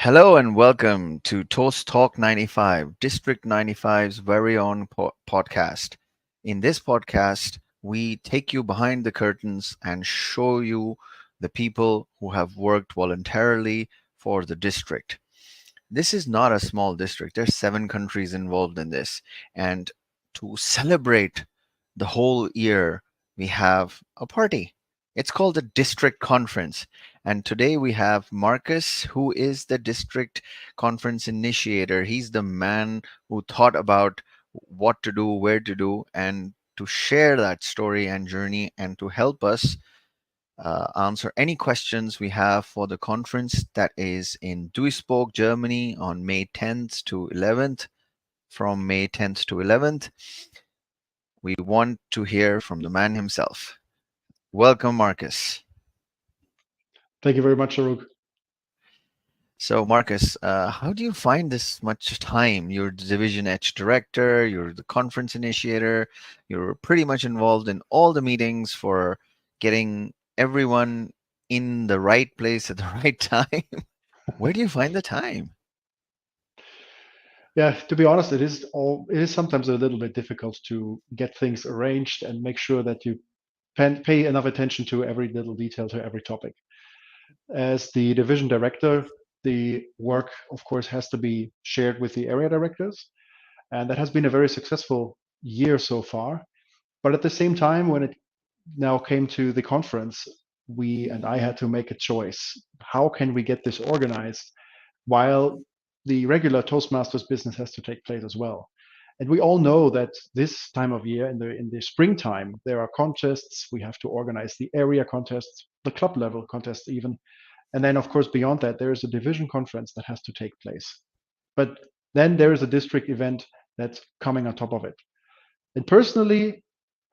Hello and welcome to Toast Talk 95, District 95's very own podcast. In this podcast, we take you behind the curtains and show you the people who have worked voluntarily for the district. This is not a small district. There's 7 countries involved in this. And to celebrate the whole year, we have a party. It's called the district conference. And today we have Markus, who is the district conference initiator. He's the man who thought about what to do, where to do, and to share that story and journey and to help us answer any questions we have for the conference that is in Duisburg, Germany on May 10th to 11th. From May 10th to 11th, we want to hear from the man himself. Welcome, Markus. Thank you very much, Shahrukh. So, Markus, how do you find this much time? You're the Division H director, you're the conference initiator, you're pretty much involved in all the meetings for getting everyone in the right place at the right time. Where do you find the time? Yeah, to be honest, it is sometimes a little bit difficult to get things arranged and make sure that you pay enough attention to every little detail, to every topic. As the division director, the work, of course, has to be shared with the area directors, and that has been a very successful year so far. But at the same time, when it now came to the conference, we and I had to make a choice. How can we get this organized while the regular Toastmasters business has to take place as well? And we all know that this time of year, in the springtime, there are contests. We have to organize the area contests, the club level contests even, and then of course beyond that, there is a division conference that has to take place. But then there is a district event that's coming on top of it. And personally,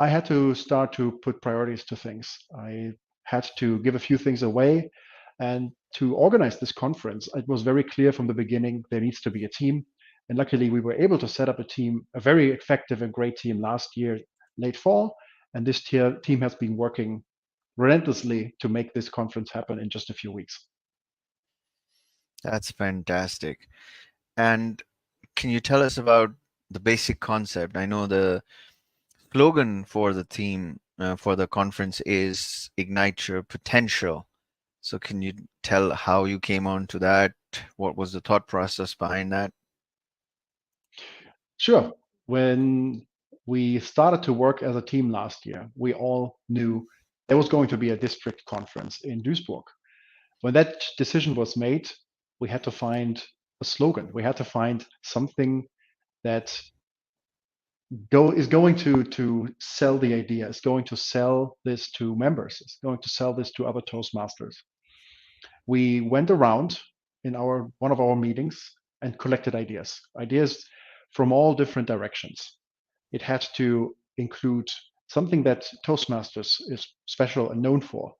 I had to start to put priorities to things. I had to give a few things away. And to organize this conference, it was very clear from the beginning there needs to be a team. And luckily, we were able to set up a team, a very effective and great team last year, late fall. And this team has been working relentlessly to make this conference happen in just a few weeks. That's fantastic. And can you tell us about the basic concept? I know the slogan for the theme for the conference is Ignite Your Potential. So can you tell how you came on to that? What was the thought process behind that? Sure. When we started to work as a team last year, we all knew there was going to be a district conference in Duisburg. When that decision was made, we had to find a slogan. We had to find something that is going to sell the idea, is going to sell this to members, is going to sell this to other Toastmasters. We went around in our one of our meetings and collected ideas from all different directions. It had to include something that Toastmasters is special and known for,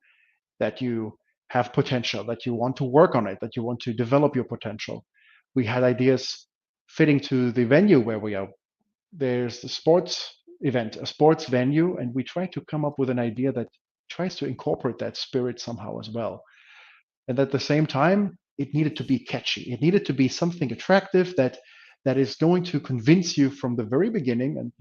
that you have potential, that you want to work on it, that you want to develop your potential. We had ideas fitting to the venue where we are. There's a sports event, a sports venue, and we try to come up with an idea that tries to incorporate that spirit somehow as well. And at the same time, it needed to be catchy. It needed to be something attractive that is going to convince you from the very beginning. And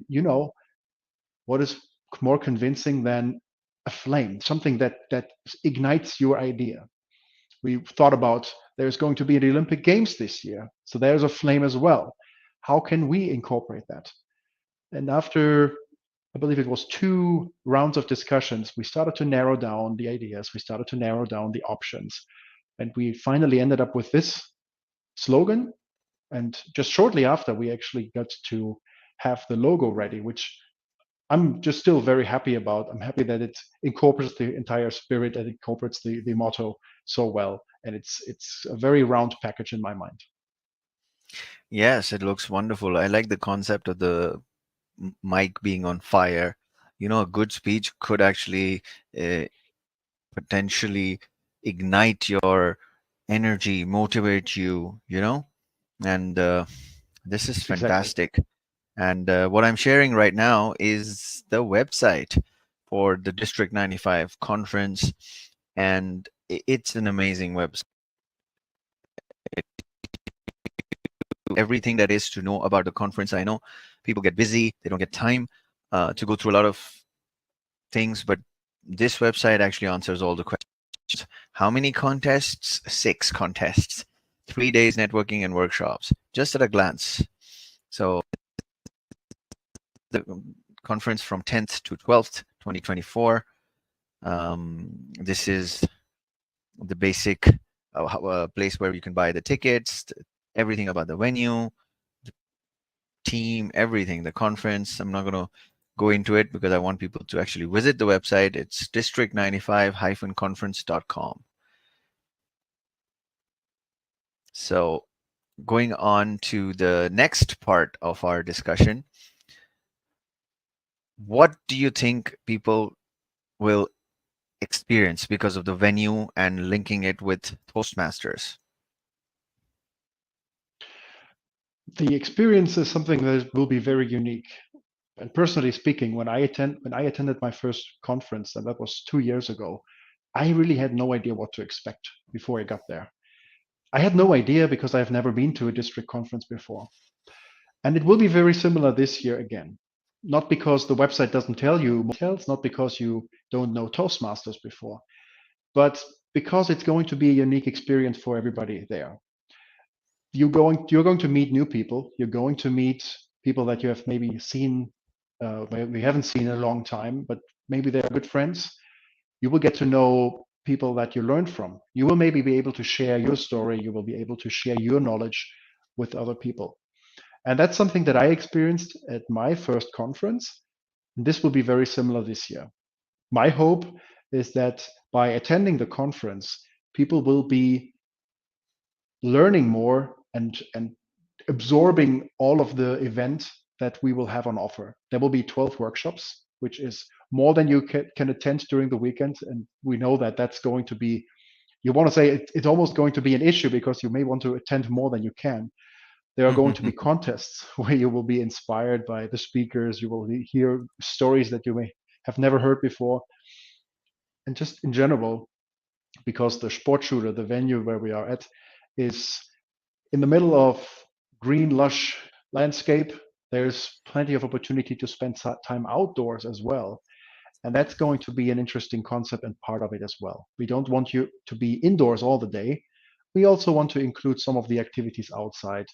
what is more convincing than a flame, something that ignites your idea. We thought about there's going to be the Olympic Games this year, so there's a flame as well. How can we incorporate that? And after, I believe it was 2 rounds of discussions, we started to narrow down the ideas, we started to narrow down the options, and we finally ended up with this slogan. And just shortly after, we actually got to have the logo ready, which I'm just still very happy about. I'm happy that it incorporates the entire spirit and incorporates the motto so well. And it's a very round package in my mind. Yes, it looks wonderful. I like the concept of the mic being on fire. You know, a good speech could actually uh, potentially ignite your energy, motivate you, and this is Exactly. fantastic. And what I'm sharing right now is the website for the District 95 conference, and it's an amazing website. everything that is to know about the conference. I know people get busy, they don't get time to go through a lot of things, but this website actually answers all the questions. How many contests? 6 contests, 3 days networking and workshops, just at a glance. So the conference from 10th to 12th, 2024. This is the basic place where you can buy the tickets, everything about the venue, the team, everything, the conference. I'm not going to go into it because I want people to actually visit the website. It's district95-conference.com. So going on to the next part of our discussion, what do you think people will experience because of the venue and linking it with Toastmasters? The experience is something that will be very unique. And personally speaking, when I attended my first conference, and that was 2 years ago, I really had no idea what to expect before I got there. I had no idea because I've never been to a district conference before. And it will be very similar this year again. Not because the website doesn't tell you more details, not because you don't know Toastmasters before, but because it's going to be a unique experience for everybody there. You're going to meet new people. You're going to meet people that you have maybe seen, we haven't seen in a long time, but maybe they're good friends. You will get to know people that you learned from. You will maybe be able to share your story. You will be able to share your knowledge with other people. And that's something that I experienced at my first conference. This will be very similar this year. My hope is that by attending the conference, people will be learning more and absorbing all of the event that we will have on offer. There will be 12 workshops, which is more than you can attend during the weekend. And we know that that's going to be, you want to say it's almost going to be an issue because you may want to attend more than you can. There are going to be contests where you will be inspired by the speakers. You will hear stories that you may have never heard before. And just in general, because the Sportschule, the venue where we are at, is in the middle of green, lush landscape. There's plenty of opportunity to spend time outdoors as well. And that's going to be an interesting concept and part of it as well. We don't want you to be indoors all the day. We also want to include some of the activities outside,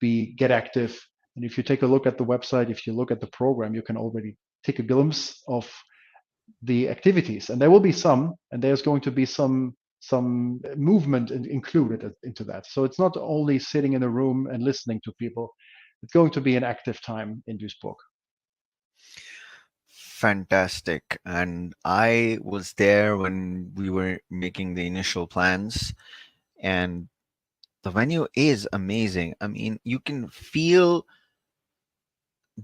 get active. And if you take a look at the website, if you look at the program, you can already take a glimpse of the activities. And there will be some, and there's going to be some movement included into that. So it's not only sitting in a room and listening to people. It's going to be an active time in Duisburg. Fantastic. And I was there when we were making the initial plans, and the venue is amazing. I mean, you can feel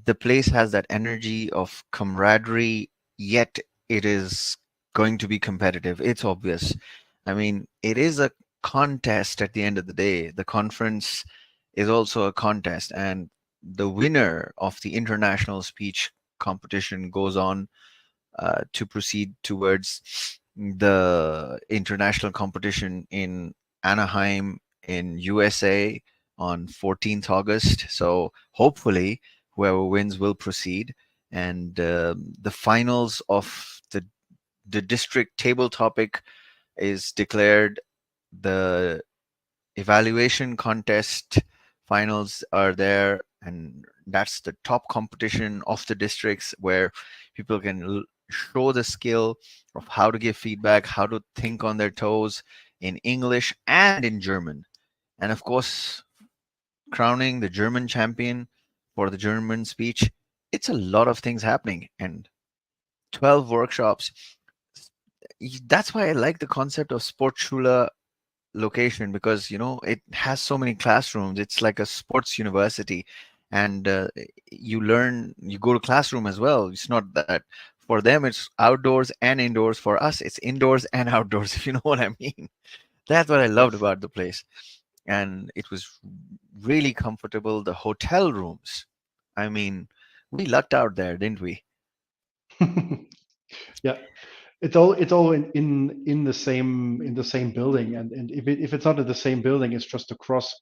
the place has that energy of camaraderie, yet it is going to be competitive. It's obvious. I mean, it is a contest at the end of the day. The conference is also a contest, and the winner of the international speech competition goes on to proceed towards the international competition in Anaheim in USA on 14th August. So hopefully, whoever wins will proceed. And the finals of the district table topic is declared. The evaluation contest finals are there, and that's the top competition of the districts where people can show the skill of how to give feedback, how to think on their toes in English and in German. And of course, crowning the German champion for the German speech, it's a lot of things happening, and 12 workshops. That's why I like the concept of Sportschule location, because it has so many classrooms. It's like a sports university, and you go to classroom as well. It's not that for them it's outdoors and indoors. For us it's indoors and outdoors, if you know what I mean. That's what I loved Yes. about the place. And it was really comfortable. The hotel rooms, I mean, we lucked out there, didn't we? Yeah, it's all in the same building, and if it's not in the same building, it's just across.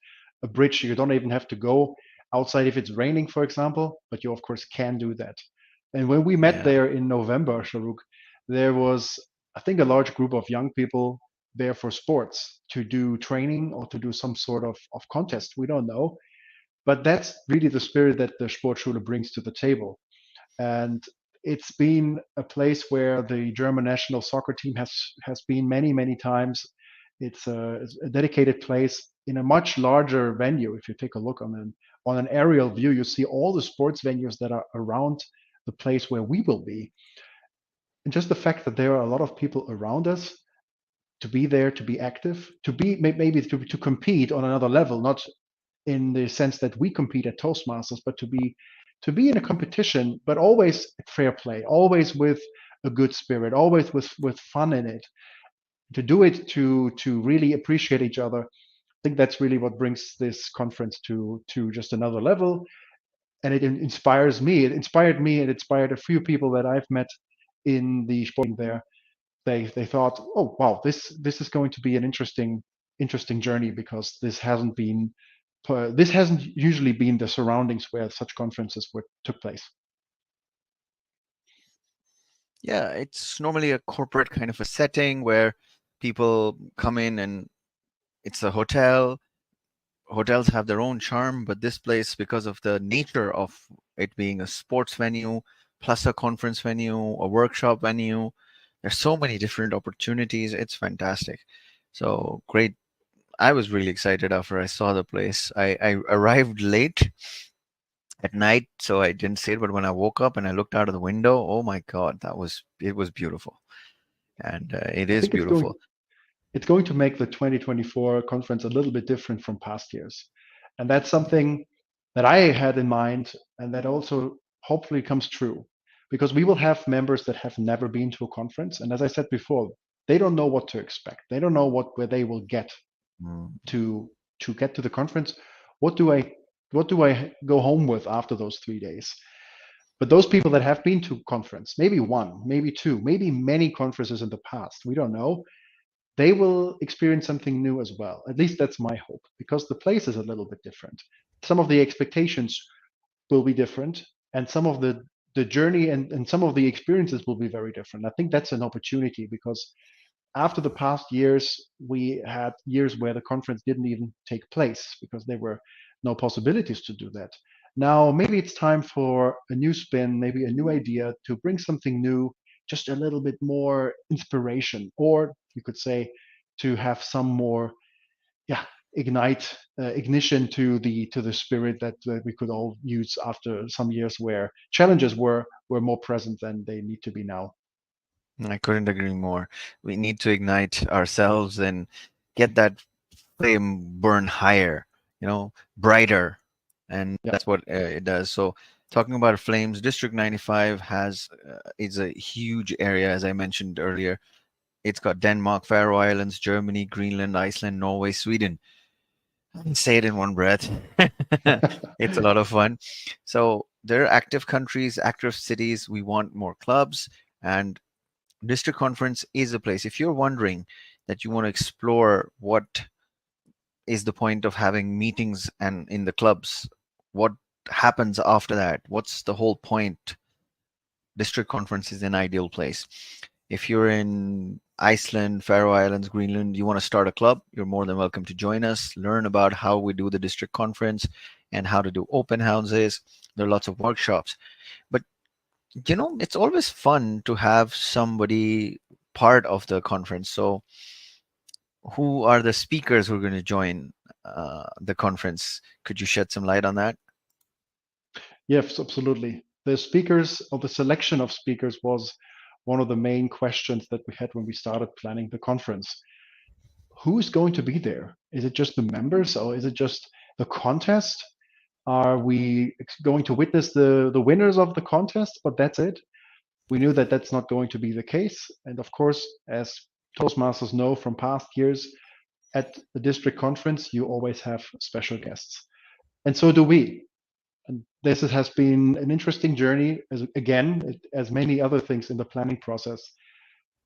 a bridge. You don't even have to go outside if it's raining, for example, but you of course can do that. And when we met Yeah. there in November, Shahrukh, there was, I think, a large group of young people there for sports to do training or to do some sort of contest. We don't know. But that's really the spirit that the Sportschule brings to the table. And it's been a place where the German national soccer team has been many, many times. It's a dedicated place in a much larger venue. If you take a look on an aerial view, you see all the sports venues that are around the place where we will be. And just the fact that there are a lot of people around us to be there, to be active, to be maybe to compete on another level, not in the sense that we compete at Toastmasters, but to be in a competition, but always at fair play, always with a good spirit, always with fun in it. To do it to really appreciate each other. I think that's really what brings this conference to just another level. And it inspires me. It inspired me. It inspired a few people that I've met in the sporting there. They thought, oh wow, this is going to be an interesting journey because this hasn't usually been the surroundings where such conferences took place. Yeah, it's normally a corporate kind of a setting where people come in and it's a hotel. Hotels have their own charm, but this place, because of the nature of it being a sports venue, plus a conference venue, a workshop venue, there's so many different opportunities. It's fantastic. So great. I was really excited after I saw the place. I arrived late at night, so I didn't see it, but when I woke up and I looked out of the window, oh my God, it was beautiful. And it I is think beautiful. it's going to make the 2024 conference a little bit different from past years. And that's something that I had in mind and that also hopefully comes true because we will have members that have never been to a conference. And as I said before, they don't know what to expect. They don't know where they will get Mm. to to get to the conference. What do I what do I go home with after those 3 days? But those people that have been to conference, maybe one, maybe two, maybe many conferences in the past, we don't know, they will experience something new as well. At least that's my hope, because the place is a little bit different. Some of the expectations will be different, and some of the journey and some of the experiences will be very different. I think that's an opportunity because after the past years, we had years where the conference didn't even take place because there were no possibilities to do that. Now, maybe it's time for a new spin, maybe a new idea to bring something new, just a little bit more inspiration, or you could say to have some more, yeah, ignition to the spirit that we could all use after some years where challenges were more present than they need to be now. I couldn't agree more. We need to ignite ourselves and get that flame burn higher, brighter. And Yeah. that's what it does. So, talking about flames, District 95 is a huge area, as I mentioned earlier. It's got Denmark, Faroe Islands, Germany, Greenland, Iceland, Norway, Sweden. I can say it in one breath. It's a lot of fun. So, there are active countries, active cities. We want more clubs. And district conference is a place. If you're wondering that you want to explore what is the point of having meetings and in the clubs, what happens after that, what's the whole point, district conference is an ideal place. If you're in Iceland, Faroe Islands, Greenland, you want to start a club, you're more than welcome to join us, learn about how we do the district conference and how to do open houses. There are lots of workshops, but it's always fun to have somebody part of the conference. So, who are the speakers who are going to join the conference? Could you shed some light on that? Yes, absolutely. The speakers or the selection of speakers was one of the main questions that we had when we started planning the conference. Who's going to be there? Is it just the members or is it just the contest? Are we going to witness the winners of the contest, but that's it? We knew that that's not going to be the case. And of course, as Toastmasters know from past years, at the district conference, you always have special guests. And so do we. And this has been an interesting journey, as many other things in the planning process,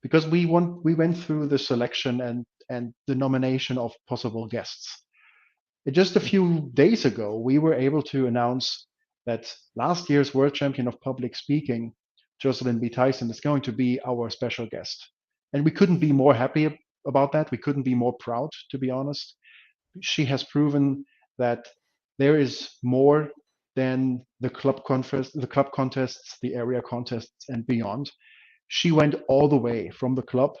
because we went through the selection and the nomination of possible guests. Just a few days ago, we were able to announce that last year's world champion of public speaking, Jocelyn B. Tyson, is going to be our special guest. And we couldn't be more happy about that. We couldn't be more proud, to be honest. She has proven that there is more than the club contests, the area contests, and beyond. She went all the way from the club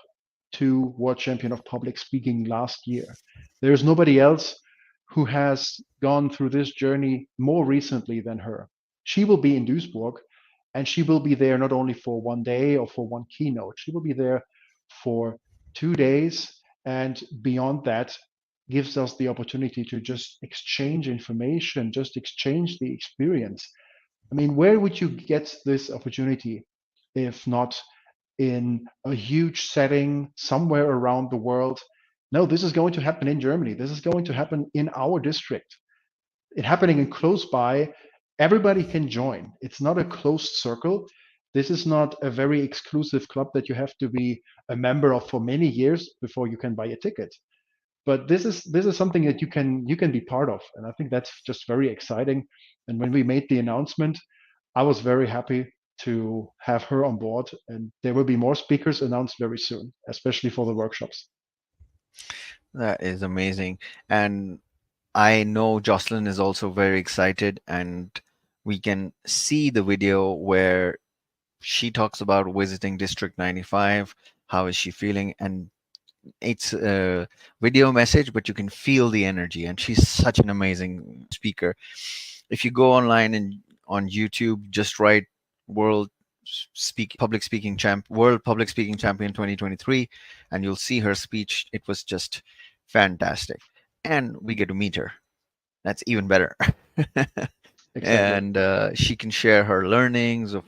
to world champion of public speaking last year. There is nobody else who has gone through this journey more recently than her. She will be in Duisburg, and she will be there not only for one day or for one keynote, she will be there for 2 days. And beyond that, gives us the opportunity to just exchange information, just exchange the experience. I mean, where would you get this opportunity if not in a huge setting somewhere around the world? No, this is going to happen in Germany. This is going to happen in our district. It happening in close by. Everybody can join. It's not a closed circle. This is not a very exclusive club that you have to be a member of for many years before you can buy a ticket. But this is something that you can be part of, and I think that's just very exciting. And when we made the announcement, I was very happy to have her on board, and there will be more speakers announced very soon, especially for the workshops. That is amazing. And I know Jocelyn is also very excited, and we can see the video where she talks about visiting District 95. How is she feeling? And it's a video message, but you can feel the energy, and she's such an amazing speaker. If you go online and on YouTube, just write world world public speaking champion 2023, and you'll see her speech. It was just fantastic, and we get to meet her. That's even better. Exactly. And she can share her learnings of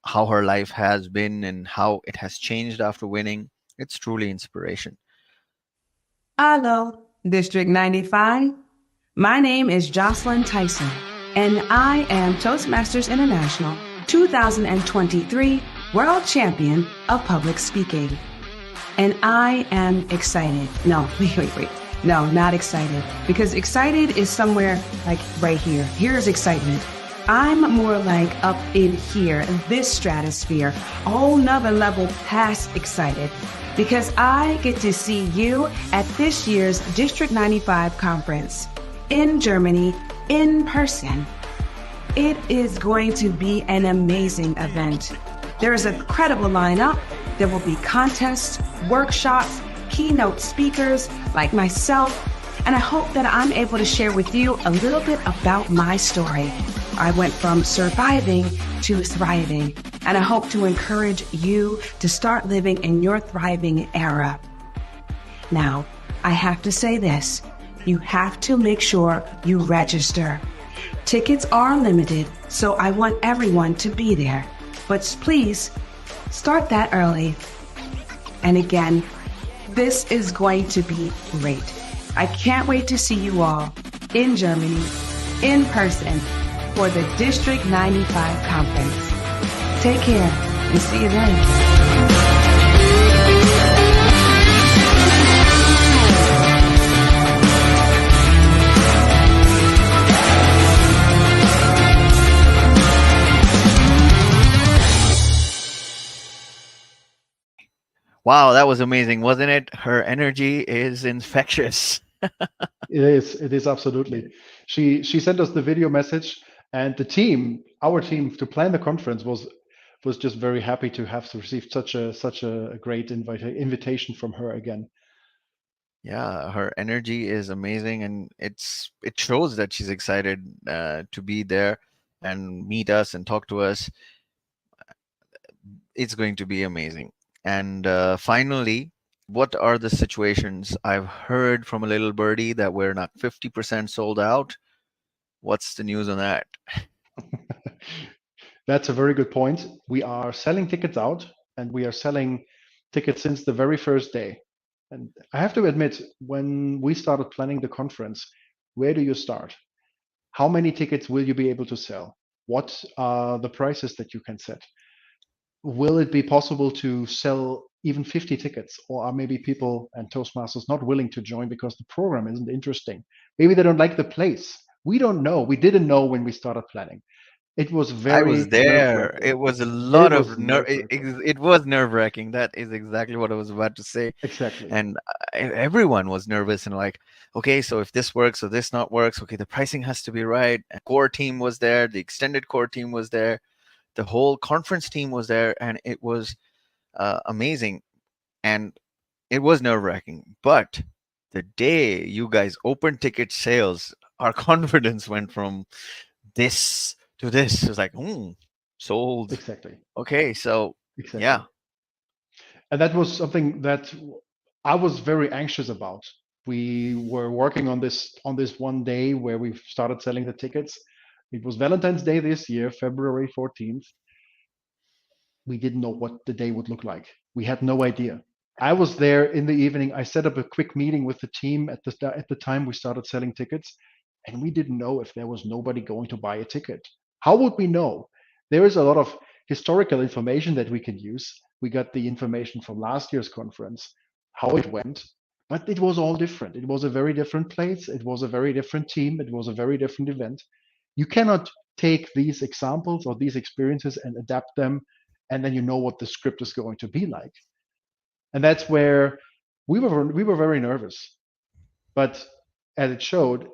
how her life has been and how it has changed after winning. It's truly inspiration. Hello, District 95. My name is Jocelyn Tyson, and I am Toastmasters International 2023 World Champion of Public Speaking. And I am excited. No, wait. No, not excited. Because excited is somewhere like right here. Here's excitement. I'm more like up in here, this stratosphere, a whole nother level past excited. Because I get to see you at this year's District 95 conference in Germany, in person. It is going to be an amazing event. There is a credible lineup. There will be contests, workshops, keynote speakers like myself, and I hope that I'm able to share with you a little bit about my story. I went from surviving to thriving, and I hope to encourage you to start living in your thriving era. Now, I have to say this. You have to make sure you register. Tickets are limited, so I want everyone to be there. But please, start that early. And again, this is going to be great. I can't wait to see you all in Germany, in person, for the District 95 conference. Take care and see you then. Wow, that was amazing, wasn't it? Her energy is infectious. It is absolutely. She sent us the video message, and the team, our team, to plan the conference was just very happy to have received such a great invitation from her again. Yeah, her energy is amazing, and it shows that she's excited to be there and meet us and talk to us. It's going to be amazing. And finally, what are the situations? I've heard from a little birdie that we're not 50% sold out. What's the news on that? That's a very good point. We are selling tickets out, and we are selling tickets since the very first day. And I have to admit, when we started planning the conference, where do you start? How many tickets will you be able to sell? What are the prices that you can set? Will it be possible to sell even 50 tickets? Or are maybe people and Toastmasters not willing to join because the program isn't interesting? Maybe they don't like the place. We don't know. We didn't know when we started planning. It was I was very nerve there. wracking. It was a It lot of was nerve wracking. it was nerve-wracking. That is exactly what I was about to say. Exactly. And everyone was nervous and like, okay, so if this works or this not works, okay, the pricing has to be right. A core team was there, the extended core team was there, the whole conference team was there, and it was amazing. And it was nerve-wracking. But the day you guys opened ticket sales, our confidence went from this to this. It was like, sold. Exactly. Okay, so Exactly. yeah. And that was something that I was very anxious about. We were working on this one day where we started selling the tickets. It was Valentine's Day this year, February 14th. We didn't know what the day would look like. We had no idea. I was there in the evening. I set up a quick meeting with the team at the time we started selling tickets, and we didn't know if there was nobody going to buy a ticket. How would we know? There is a lot of historical information that we can use. We got the information from last year's conference, how it went, but it was all different. It was a very different place. It was a very different team. It was a very different event. You cannot take these examples or these experiences and adapt them, and then you know what the script is going to be like. And that's where we were very nervous. But as it showed,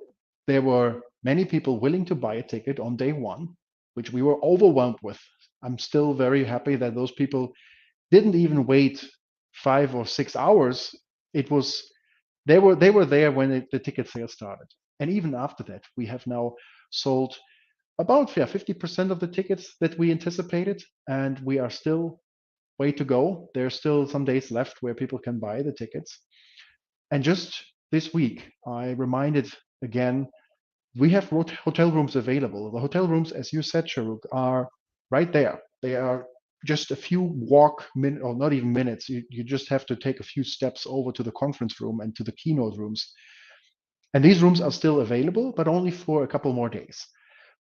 there were many people willing to buy a ticket on day one, which we were overwhelmed with. I'm still very happy that those people didn't even wait 5 or 6 hours. It was they were there when the ticket sales started. And even after that, we have now sold about 50% of the tickets that we anticipated, and we are still way to go. There's still some days left where people can buy the tickets. And just this week, I reminded again, we have hotel rooms available. The hotel rooms, as you said, Shahrukh, are right there. They are just a few or not even minutes. You just have to take a few steps over to the conference room and to the keynote rooms. And these rooms are still available, but only for a couple more days,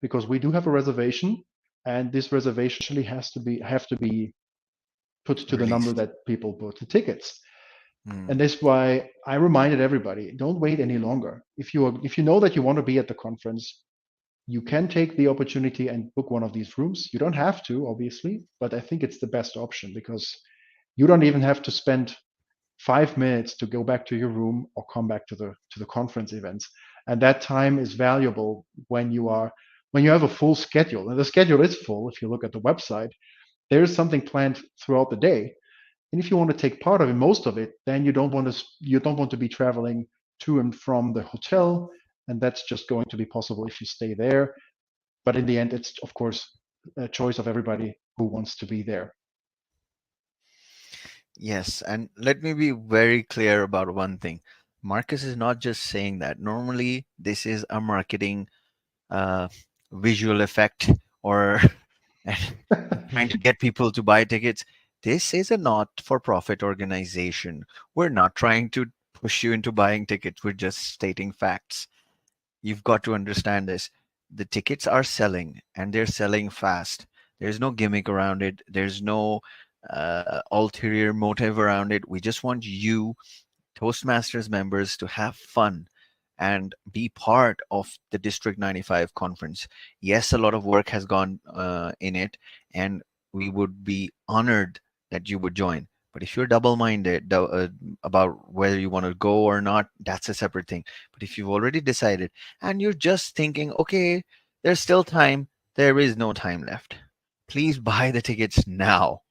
because we do have a reservation, and this reservation actually have to be put to the number Released. that people bought the tickets. Mm. And that's why I reminded everybody, don't wait any longer. If you know that you want to be at the conference, you can take the opportunity and book one of these rooms. You don't have to, obviously, but I think it's the best option because you don't even have to spend 5 minutes to go back to your room or come back to the conference events. And that time is valuable when you have a full schedule. And the schedule is full. If you look at the website, there is something planned throughout the day. And if you want to take part of it, most of it, then you don't want to be traveling to and from the hotel, and that's just going to be possible if you stay there. But in the end, it's of course a choice of everybody who wants to be there. Yes, and let me be very clear about one thing. Marcus is not just saying that. Normally, this is a marketing uh, visual effect or trying to get people to buy tickets. This is a not-for-profit organization. We're not trying to push you into buying tickets. We're just stating facts. You've got to understand this. The tickets are selling and they're selling fast. There's no gimmick around it. There's no ulterior motive around it. We just want you, Toastmasters members, to have fun and be part of the District 95 conference. Yes, a lot of work has gone in it, and we would be honored that you would join. But if you're double-minded about whether you want to go or not, that's a separate thing. But if you've already decided and you're just thinking, okay, there's still time, there is no time left. Please buy the tickets now.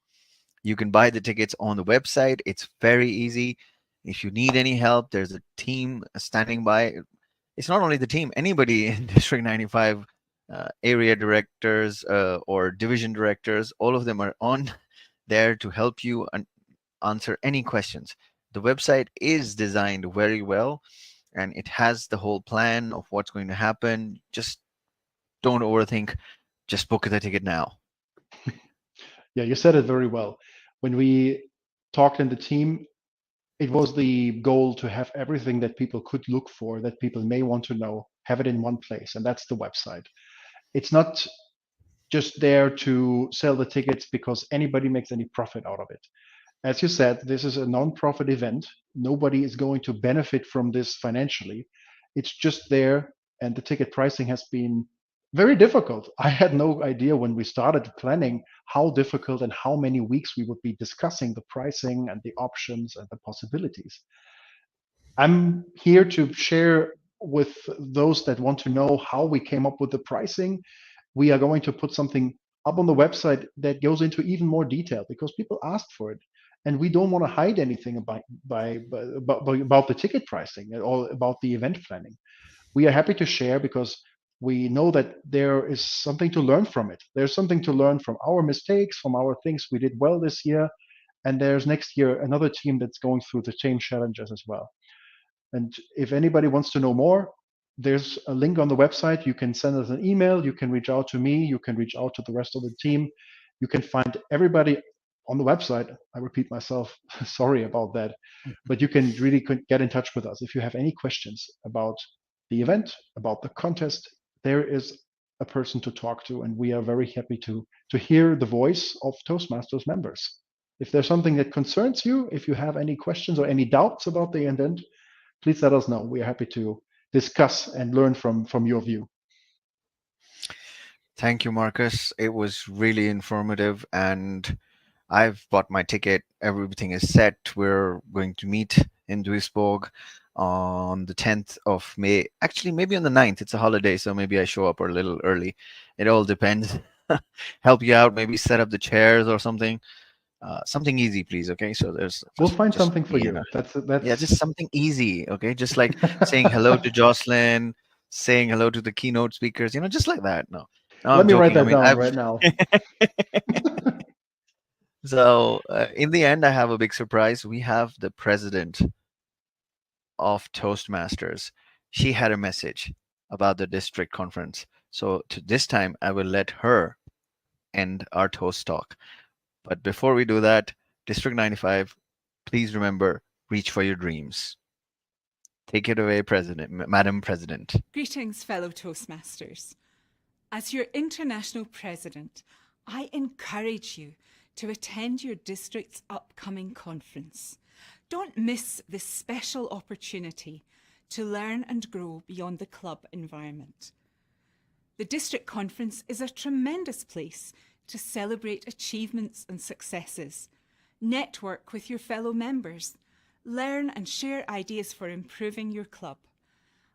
You can buy the tickets on the website. It's very easy. If you need any help, there's a team standing by. It's not only the team, anybody in District 95, area directors or division directors, all of them are on there to help you and answer any questions. The website is designed very well and it has the whole plan of what's going to happen. Just don't overthink. Just book the ticket now. Yeah, you said it very well. When we talked in the team, it was the goal to have everything that people could look for, that people may want to know, have it in one place, and that's the website. It's not just there to sell the tickets because anybody makes any profit out of it. As you said, this is a non-profit event. Nobody is going to benefit from this financially. It's just there, and the ticket pricing has been very difficult. I had no idea when we started planning how difficult and how many weeks we would be discussing the pricing and the options and the possibilities. I'm here to share with those that want to know how we came up with the pricing. We are going to put something up on the website that goes into even more detail because people asked for it. And we don't want to hide anything about the ticket pricing or about the event planning. We are happy to share because we know that there is something to learn from it. There's something to learn from our mistakes, from our things we did well this year. And there's next year another team that's going through the same challenges as well. And if anybody wants to know more, there's a link on the website. You can send us an email. You can reach out to me. You can reach out to the rest of the team. You can find everybody on the website. I repeat myself, sorry about that. But you can really get in touch with us. If you have any questions about the event, about the contest, there is a person to talk to. And we are very happy to hear the voice of Toastmasters members. If there's something that concerns you, if you have any questions or any doubts about the event, please let us know. We are happy to discuss and learn from your view. Thank you, Marcus. It was really informative, and I've bought my ticket. Everything is set. We're going to meet in Duisburg on the 10th of May. Actually, maybe on the 9th. It's a holiday, so maybe I show up a little early. It all depends. Help you out, maybe set up the chairs or something. Something easy, please. Okay, so there's We'll just, find just something for me you. and That's yeah, just something easy. Okay, just like saying hello to Jocelyn, saying hello to the keynote speakers. Just like that. No, Let I'm me write joking. I that mean, down I've right now. so in the end, I have a big surprise. We have the president of Toastmasters. She had a message about the district conference. So to this time, I will let her end our toast talk. But before we do that, District 95, please remember, reach for your dreams. Take it away, President, Madam President. Greetings, fellow Toastmasters. As your international president, I encourage you to attend your district's upcoming conference. Don't miss this special opportunity to learn and grow beyond the club environment. The district conference is a tremendous place to celebrate achievements and successes, network with your fellow members, learn and share ideas for improving your club,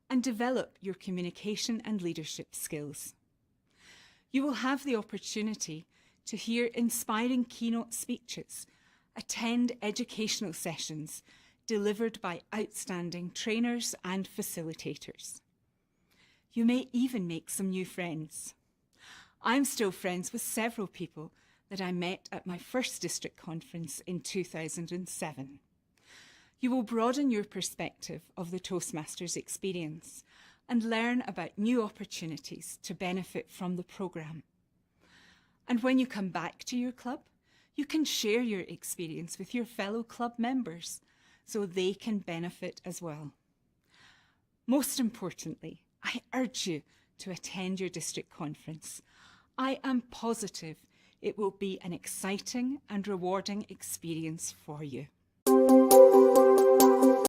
and develop your communication and leadership skills. You will have the opportunity to hear inspiring keynote speeches, attend educational sessions delivered by outstanding trainers and facilitators. You may even make some new friends. I'm still friends with several people that I met at my first district conference in 2007. You will broaden your perspective of the Toastmasters experience and learn about new opportunities to benefit from the programme. And when you come back to your club, you can share your experience with your fellow club members so they can benefit as well. Most importantly, I urge you to attend your district conference. I am positive it will be an exciting and rewarding experience for you.